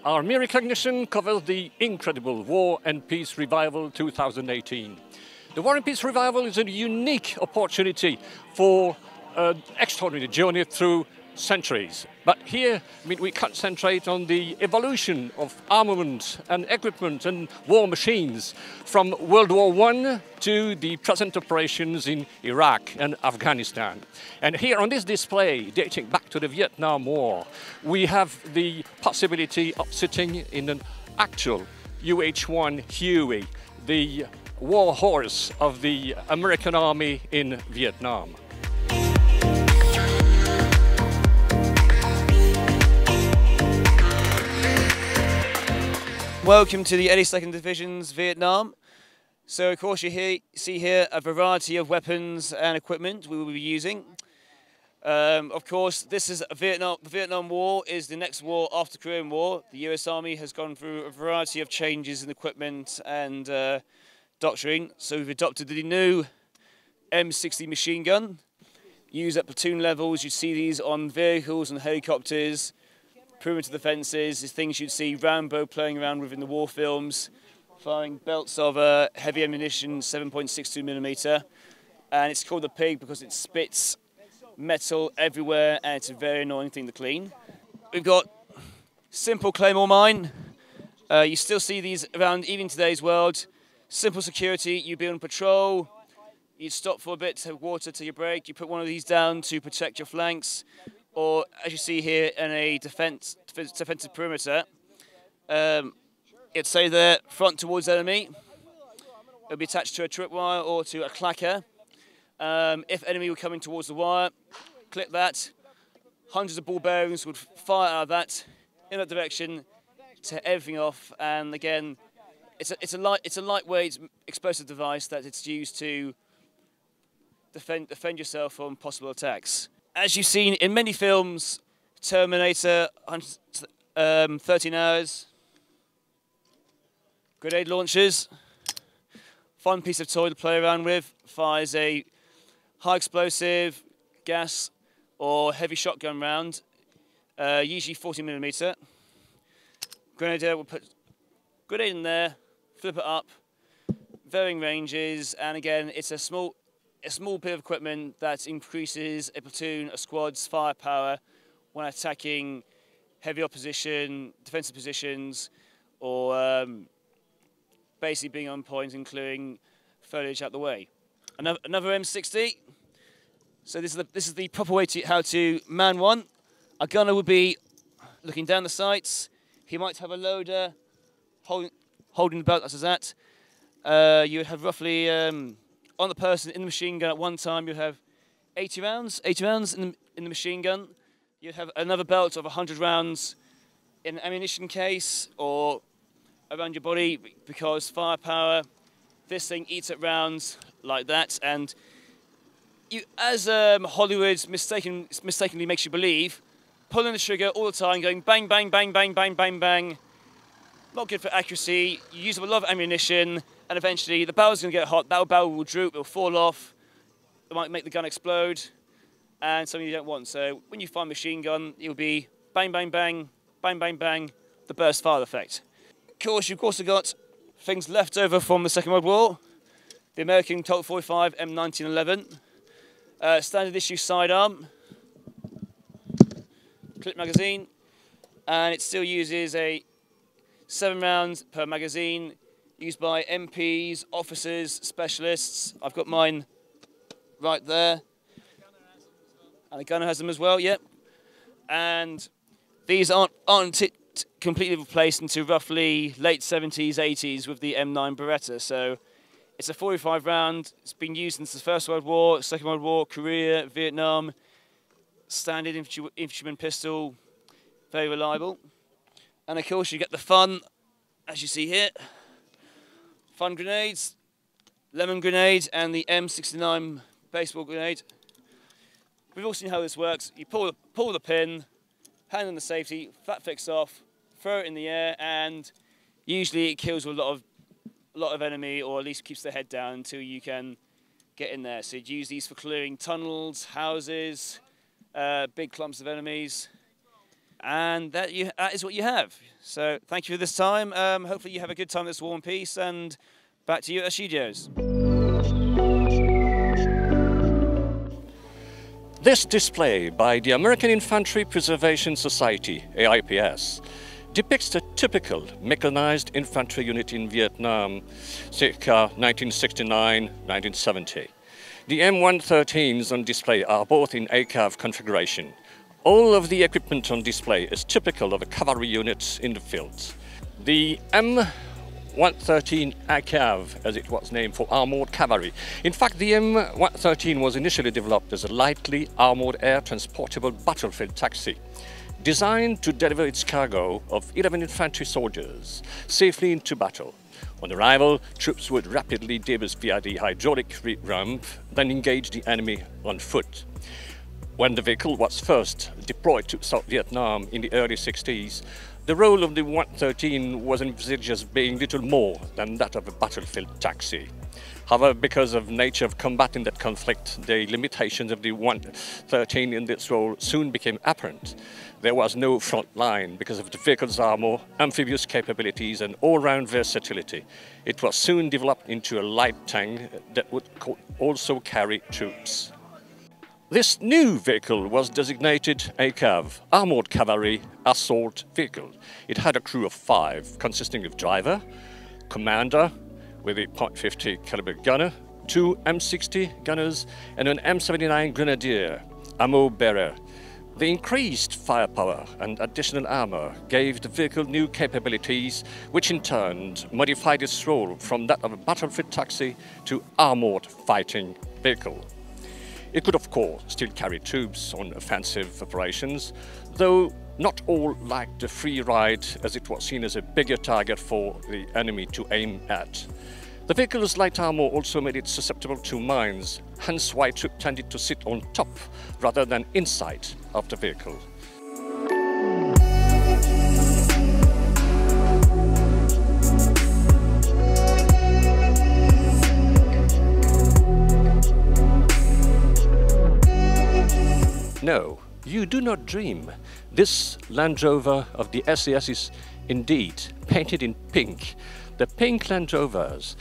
Our mere recognition covers the incredible War and Peace Revival 2018. The War and Peace Revival is a unique opportunity for an extraordinary journey through centuries. But here, we concentrate on the evolution of armament and equipment and war machines from World War I to the present operations in Iraq and Afghanistan. And here on this display, dating back to the Vietnam War, we have the possibility of sitting in an actual UH-1 Huey, the war horse of the American Army in Vietnam. Welcome to the 82nd Division's Vietnam. So of course you see here a variety of weapons and equipment we will be using. Of course this is the Vietnam War is the next war after the Korean War. The US Army has gone through a variety of changes in equipment and doctrine. So we've adopted the new M60 machine gun, used at platoon levels. You see these on vehicles and helicopters. Perimeter defences is things you'd see Rambo playing around with in the war films, firing belts of heavy ammunition, 7.62mm, and it's called the Pig because it spits metal everywhere and it's a very annoying thing to clean. We've got simple claymore mine. You still see these around even today's world. Simple security, you'd be on patrol, you'd stop for a bit to have water to your break, you put one of these down to protect your flanks. Or, as you see here, in a defensive perimeter, it'd say there, front towards enemy. It'll be attached to a tripwire or to a clacker. If enemy were coming towards the wire, click that. Hundreds of ball bearings would fire out of that in that direction, set everything off. And again, it's a lightweight explosive device that it's used to defend yourself from possible attacks. As you've seen in many films, Terminator, 13 Hours, grenade launchers, fun piece of toy to play around with, fires a high explosive, gas or heavy shotgun round, usually 40mm. Grenadier will put grenade in there, flip it up, varying ranges, and again it's a small bit of equipment that increases a platoon, a squad's firepower when attacking heavy opposition, defensive positions, or basically being on point and clearing foliage out the way. Another M60. So this is the proper way to how to man one. A gunner would be looking down the sights. He might have a loader holding the belt, that's that. You would have roughly on the person in the machine gun at one time, you have 80 rounds in the machine gun. You'd have another belt of 100 rounds in an ammunition case or around your body because firepower, this thing eats at rounds like that. And you, as Hollywood mistakenly makes you believe, pulling the trigger all the time, going bang, bang, bang, bang, bang, bang, bang. Not good for accuracy. You use up a lot of ammunition, and eventually the barrel's going to get hot. That barrel will droop, it'll fall off. It might make the gun explode, and something you don't want. So when you fire a machine gun, it'll be bang, bang, bang, bang, bang, bang, the burst fire effect. Of course, you've also got things left over from the Second World War. The American Colt 45 M1911, standard issue sidearm, clip magazine, and it still uses a 7 rounds per magazine, used by MPs, officers, specialists. I've got mine right there. And the gunner has them as well, yep. And these aren't completely replaced until roughly late 70s, 80s with the M9 Beretta. So it's a 45 round. It's been used since the First World War, Second World War, Korea, Vietnam. Standard infantryman pistol, very reliable. And of course you get the fun, as you see here. Fun grenades, lemon grenade and the M69 baseball grenade. We've all seen how this works. You pull the pin, hand on the safety, flat fix off, throw it in the air, and usually it kills a lot of enemy, or at least keeps their head down until you can get in there. So you'd use these for clearing tunnels, houses, big clumps of enemies. and that is what you have. So thank you for this time. Hopefully you have a good time at this War and Peace, and back to you at the studios. This display by the American Infantry Preservation Society, AIPS, depicts a typical mechanized infantry unit in Vietnam, circa 1969-1970. The M113s on display are both in ACAV configuration. All of the equipment on display is typical of a cavalry unit in the field. The M113 ACAV, as it was named, for armored cavalry. In fact, the M113 was initially developed as a lightly armored air transportable battlefield taxi, designed to deliver its cargo of 11 infantry soldiers safely into battle. On arrival, troops would rapidly debus via the hydraulic ramp, then engage the enemy on foot. When the vehicle was first deployed to South Vietnam in the early 60s, the role of the 113 was envisaged as being little more than that of a battlefield taxi. However, because of the nature of combat in that conflict, the limitations of the 113 in this role soon became apparent. There was no front line because of the vehicle's armor, amphibious capabilities, and all-round versatility. It was soon developed into a light tank that would also carry troops. This new vehicle was designated ACAV, Armored Cavalry Assault Vehicle. It had a crew of 5, consisting of driver, commander with a .50 caliber gunner, 2 M60 gunners, and an M79 grenadier, ammo bearer. The increased firepower and additional armor gave the vehicle new capabilities, which in turn modified its role from that of a battlefield taxi to armored fighting vehicle. It could, of course, still carry troops on offensive operations, though not all liked the free ride, as it was seen as a bigger target for the enemy to aim at. The vehicle's light armor also made it susceptible to mines, hence why troops tended to sit on top rather than inside of the vehicle. No, you do not dream. This Land Rover of the SAS is indeed painted in pink. The pink Land Rovers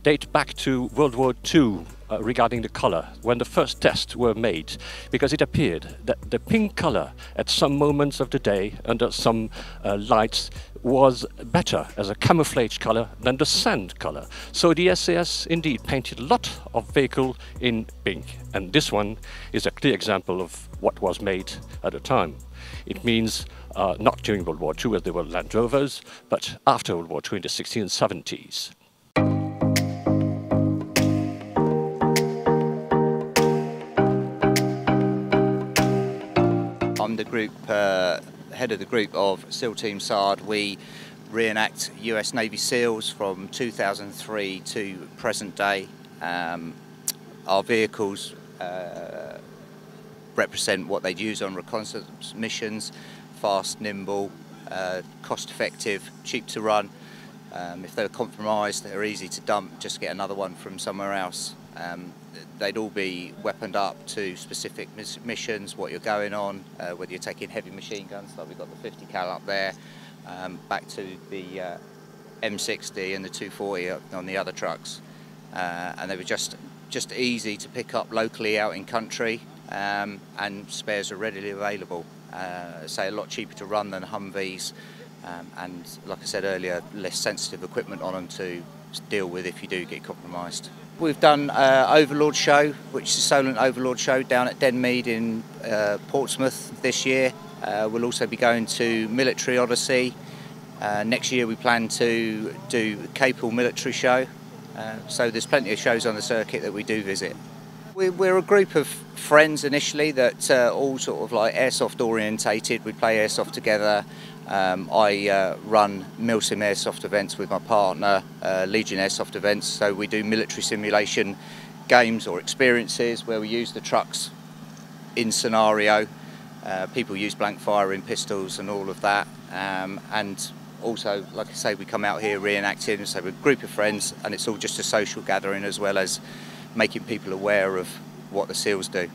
date back to World War II regarding the color, when the first tests were made, because it appeared that the pink color at some moments of the day under some lights was better as a camouflage color than the sand color. So the SAS indeed painted a lot of vehicle in pink, and this one is a clear example of what was made at the time. It means not during World War II, as there were Land Rovers, but after World War II in the 60s and 70s. I'm the group head of the group of SEAL Team SARD. We reenact US Navy SEALs from 2003 to present day. Our vehicles represent what they'd use on reconnaissance missions: fast, nimble, cost effective, cheap to run. If they're compromised, they're easy to dump, just get another one from somewhere else. They'd all be weaponed up to specific missions, what you're going on, whether you're taking heavy machine guns, like we've got the 50 cal up there, back to the M60 and the 240 on the other trucks. And they were just easy to pick up locally out in country, and spares are readily available. Say a lot cheaper to run than Humvees, and like I said earlier, less sensitive equipment on them to deal with if you do get compromised. We've done Overlord Show, which is a Solent Overlord Show down at Denmead in Portsmouth this year. We'll also be going to Military Odyssey. Next year we plan to do Capel Military Show. So there's plenty of shows on the circuit that we do visit. We're a group of friends initially that all sort of like airsoft orientated. We play airsoft together. I run Milsim Airsoft events with my partner, Legion Airsoft events, so we do military simulation games or experiences where we use the trucks in scenario. People use blank firing pistols and all of that, and also, like I say, we come out here reenacting, so we're a group of friends, and it's all just a social gathering as well as making people aware of what the SEALs do.